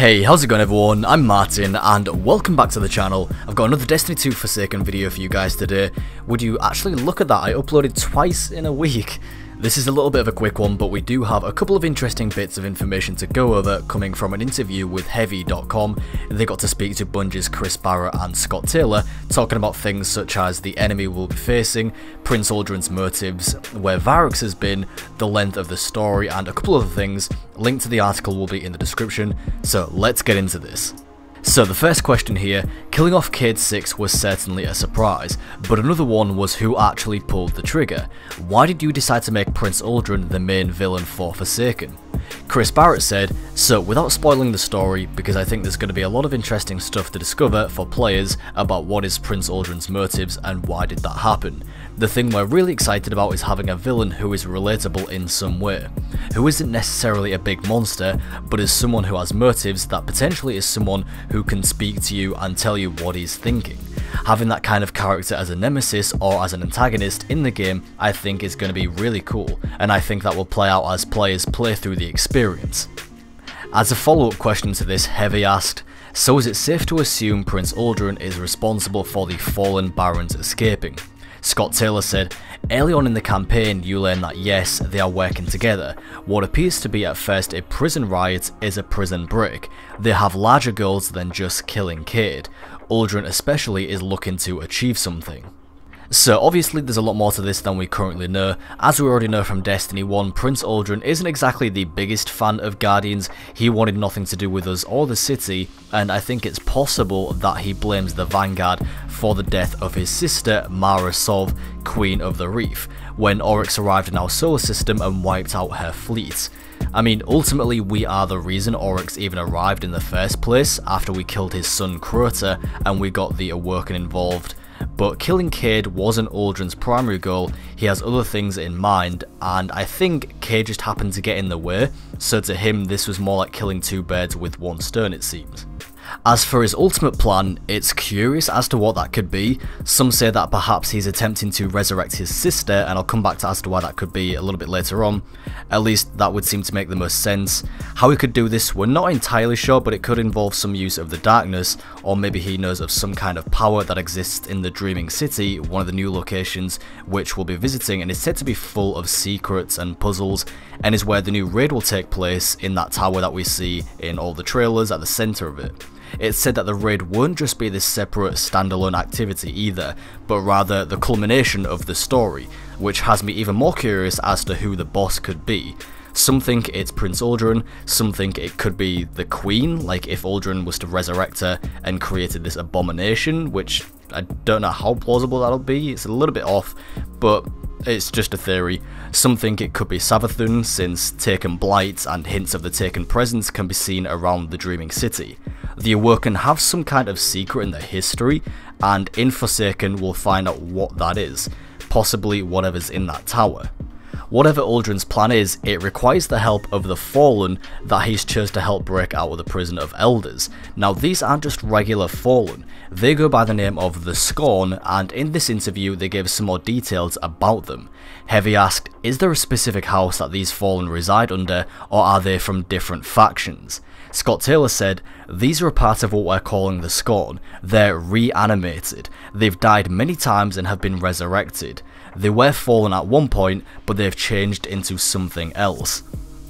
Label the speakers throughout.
Speaker 1: Hey, how's it going everyone? I'm Martin and welcome back to the channel. I've got another Destiny 2 Forsaken video for you guys today. Would you actually look at that? I uploaded twice in a week. This is a little bit of a quick one, but we do have a couple of interesting bits of information to go over coming from an interview with Heavy.com. They got to speak to Bungie's Chris Barrett and Scott Taylor, talking about things such as the enemy we'll be facing, Prince Uldren's motives, where Variks has been, the length of the story, and a couple other things. Link to the article will be in the description, so let's get into this. So the first question here, killing off Cayde 6 was certainly a surprise, but another one was who actually pulled the trigger. Why did you decide to make Prince Uldren the main villain for Forsaken? Chris Barrett said, so without spoiling the story, because I think there's going to be a lot of interesting stuff to discover for players about what is Prince Uldren's motives and why did that happen. The thing we're really excited about is having a villain who is relatable in some way, who isn't necessarily a big monster, but is someone who has motives that potentially is someone who can speak to you and tell you what he's thinking. Having that kind of character as a nemesis or as an antagonist in the game I think is going to be really cool, and I think that will play out as players play through the experience. As a follow-up question to this, Heavy asked, so is it safe to assume Prince Uldren is responsible for the fallen barons escaping? Scott Taylor said, early on in the campaign you learn that yes, they are working together. What appears to be at first a prison riot is a prison break. They have larger goals than just killing Cayde. Uldren especially is looking to achieve something. So obviously there's a lot more to this than we currently know. As we already know from Destiny 1, Prince Uldren isn't exactly the biggest fan of Guardians. He wanted nothing to do with us or the city, and I think it's possible that he blames the Vanguard for the death of his sister Mara Sov, Queen of the Reef, when Oryx arrived in our solar system and wiped out her fleet. I mean, ultimately we are the reason Oryx even arrived in the first place after we killed his son Crota and we got the Awoken involved. But killing Cayde wasn't Uldren's primary goal, he has other things in mind, and I think Cayde just happened to get in the way, so to him this was more like killing two birds with one stone it seems. As for his ultimate plan, it's curious as to what that could be. Some say that perhaps he's attempting to resurrect his sister, and I'll come back to as to why that could be a little bit later on. At least that would seem to make the most sense. How he could do this we're not entirely sure, but it could involve some use of the darkness, or maybe he knows of some kind of power that exists in the Dreaming City, one of the new locations which we'll be visiting, and is said to be full of secrets and puzzles, and is where the new raid will take place in that tower that we see in all the trailers at the centre of it. It's said that the raid won't just be this separate standalone activity either, but rather the culmination of the story, which has me even more curious as to who the boss could be. Some think it's Prince Uldren, some think it could be the Queen, like if Uldren was to resurrect her and created this abomination, which I don't know how plausible that'll be, it's a little bit off, but it's just a theory. Some think it could be Savathun, since Taken Blight and hints of the Taken presence can be seen around the Dreaming City. The Awoken have some kind of secret in their history, and in Forsaken we'll find out what that is, possibly whatever's in that tower. Whatever Uldren's plan is, it requires the help of the Fallen that he's chose to help break out of the prison of Elders. Now these aren't just regular Fallen, they go by the name of the Scorn, and in this interview they gave some more details about them. Heavy asked, is there a specific house that these Fallen reside under, or are they from different factions? Scott Taylor said, these are a part of what we're calling the Scorn. They're reanimated. They've died many times and have been resurrected. They were fallen at one point, but they've changed into something else.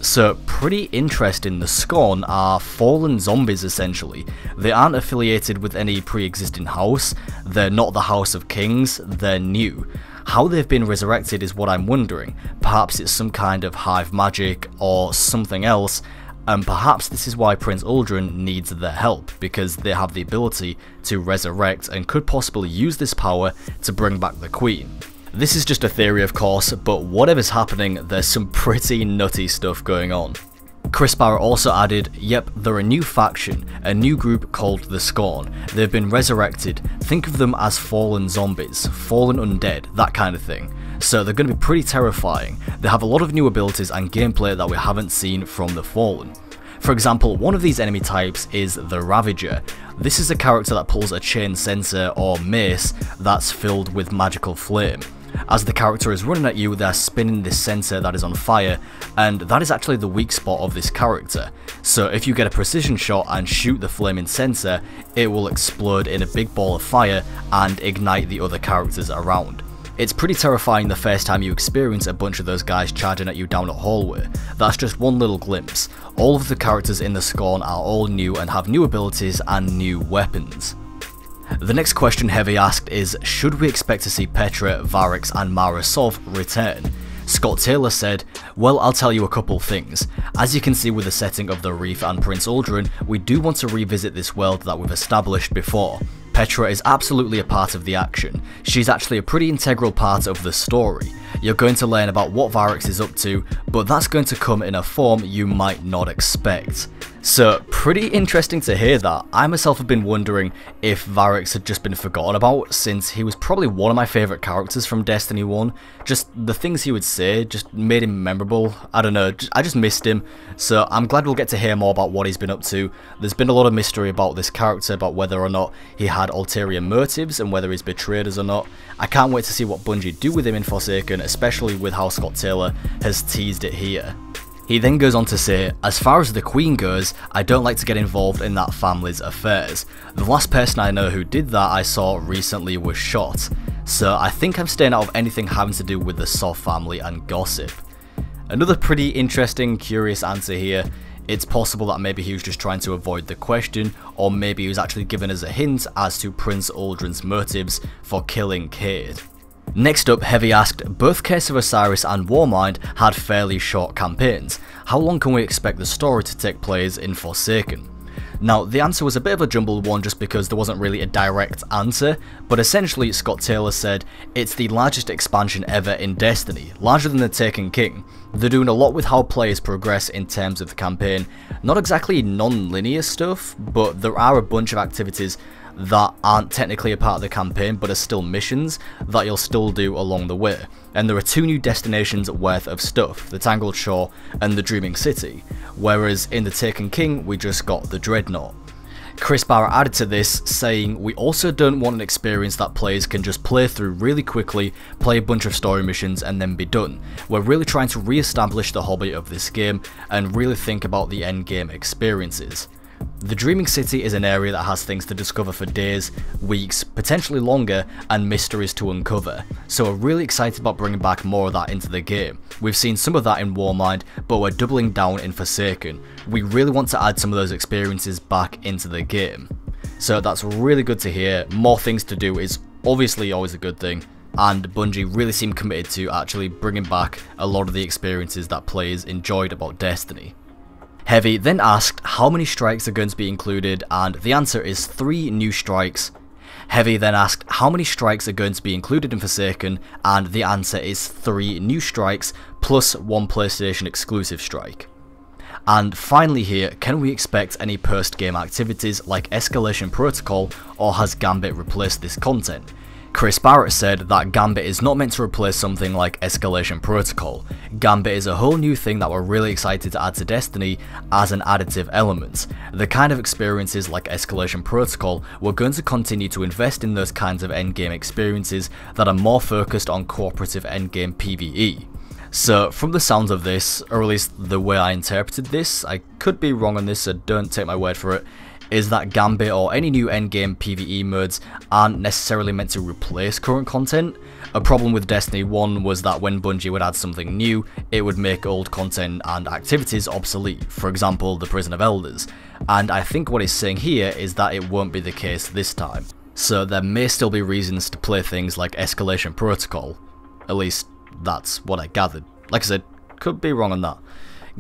Speaker 1: So pretty interesting, the Scorn are fallen zombies essentially. They aren't affiliated with any pre-existing house, they're not the House of Kings, they're new. How they've been resurrected is what I'm wondering. Perhaps it's some kind of hive magic or something else, and perhaps this is why Prince Uldren needs their help, because they have the ability to resurrect and could possibly use this power to bring back the Queen. This is just a theory of course, but whatever's happening, there's some pretty nutty stuff going on. Chris Barrett also added, yep, they're a new faction, a new group called the Scorn. They've been resurrected. Think of them as fallen zombies, fallen undead, that kind of thing. So they're going to be pretty terrifying. They have a lot of new abilities and gameplay that we haven't seen from the Fallen. For example, one of these enemy types is the Ravager. This is a character that pulls a chain sensor or mace that's filled with magical flame. As the character is running at you, they're spinning this sensor that is on fire, and that is actually the weak spot of this character. So if you get a precision shot and shoot the flaming sensor, it will explode in a big ball of fire and ignite the other characters around. It's pretty terrifying the first time you experience a bunch of those guys charging at you down a hallway. That's just one little glimpse. All of the characters in the Scorn are all new and have new abilities and new weapons. The next question Heavy asked is, should we expect to see Petra, Variks and Mara Sov return? Scott Taylor said, well, I'll tell you a couple things. As you can see with the setting of the Reef and Prince Uldren, we do want to revisit this world that we've established before. Petra is absolutely a part of the action. She's actually a pretty integral part of the story. You're going to learn about what Variks is up to, but that's going to come in a form you might not expect. So, pretty interesting to hear that. I myself have been wondering if Variks had just been forgotten about, since he was probably one of my favourite characters from Destiny 1. Just the things he would say just made him memorable. I don't know, I just missed him. So I'm glad we'll get to hear more about what he's been up to. There's been a lot of mystery about this character, about whether or not he had ulterior motives and whether he's betrayed us or not. I can't wait to see what Bungie do with him in Forsaken, especially with how Scott Taylor has teased it here. He then goes on to say, as far as the Queen goes, I don't like to get involved in that family's affairs. The last person I know who did that I saw recently was shot. So I think I'm staying out of anything having to do with the Sov family and gossip. Another pretty interesting, curious answer here. It's possible that maybe he was just trying to avoid the question, or maybe he was actually giving us a hint as to Prince Uldren's motives for killing Cade. Next up, Heavy asked, both Curse of Osiris and Warmind had fairly short campaigns. How long can we expect the story to take place in Forsaken? Now, the answer was a bit of a jumbled one just because there wasn't really a direct answer, but essentially Scott Taylor said, it's the largest expansion ever in Destiny, larger than the Taken King. They're doing a lot with how players progress in terms of the campaign. Not exactly non-linear stuff, but there are a bunch of activities that aren't technically a part of the campaign but are still missions that you'll still do along the way. And there are 2 new destinations worth of stuff, the Tangled Shore and the Dreaming City, whereas in the Taken King we just got the Dreadnought. Chris Barrett added to this, saying, we also don't want an experience that players can just play through really quickly, play a bunch of story missions and then be done. We're really trying to re-establish the hobby of this game and really think about the endgame experiences. The Dreaming City is an area that has things to discover for days, weeks, potentially longer, and mysteries to uncover, so we're really excited about bringing back more of that into the game. We've seen some of that in Warmind, but we're doubling down in Forsaken. We really want to add some of those experiences back into the game. So that's really good to hear. More things to do is obviously always a good thing, and Bungie really seem committed to actually bringing back a lot of the experiences that players enjoyed about Destiny. Heavy then asked how many strikes are going to be included, and the answer is 3 new strikes. Heavy then asked how many strikes are going to be included in Forsaken, and the answer is 3 new strikes plus 1 PlayStation exclusive strike. And finally here, can we expect any post-game activities like Escalation Protocol, or has Gambit replaced this content? Chris Barrett said that Gambit is not meant to replace something like Escalation Protocol. Gambit is a whole new thing that we're really excited to add to Destiny as an additive element. The kind of experiences like Escalation Protocol, we're going to continue to invest in those kinds of endgame experiences that are more focused on cooperative endgame PvE. So from the sounds of this, or at least the way I interpreted this, I could be wrong on this so don't take my word for it, is that Gambit or any new endgame PvE modes aren't necessarily meant to replace current content. A problem with Destiny 1 was that when Bungie would add something new, it would make old content and activities obsolete, for example the Prison of Elders, and I think what he's saying here is that it won't be the case this time. So there may still be reasons to play things like Escalation Protocol, at least that's what I gathered. Like I said, could be wrong on that.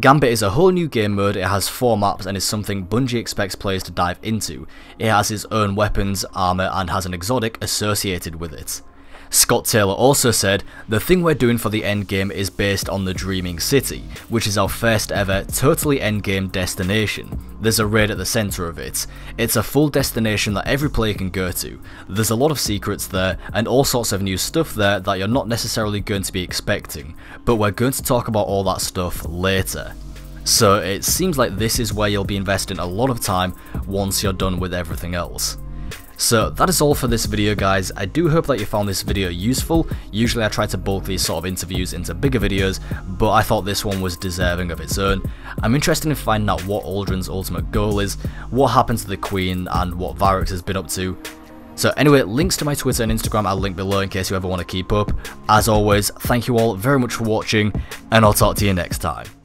Speaker 1: Gambit is a whole new game mode, it has 4 maps and is something Bungie expects players to dive into. It has its own weapons, armour and has an exotic associated with it. Scott Taylor also said, the thing we're doing for the endgame is based on the Dreaming City, which is our first ever totally endgame destination. There's a raid at the centre of it. It's a full destination that every player can go to. There's a lot of secrets there and all sorts of new stuff there that you're not necessarily going to be expecting, but we're going to talk about all that stuff later. So it seems like this is where you'll be investing a lot of time once you're done with everything else. So that is all for this video, guys. I do hope that you found this video useful. Usually I try to bulk these sort of interviews into bigger videos, but I thought this one was deserving of its own. I'm interested in finding out what Uldren's ultimate goal is, what happened to the Queen, and what Variks has been up to. So anyway, links to my Twitter and Instagram I'll link below in case you ever want to keep up. As always, thank you all very much for watching, and I'll talk to you next time.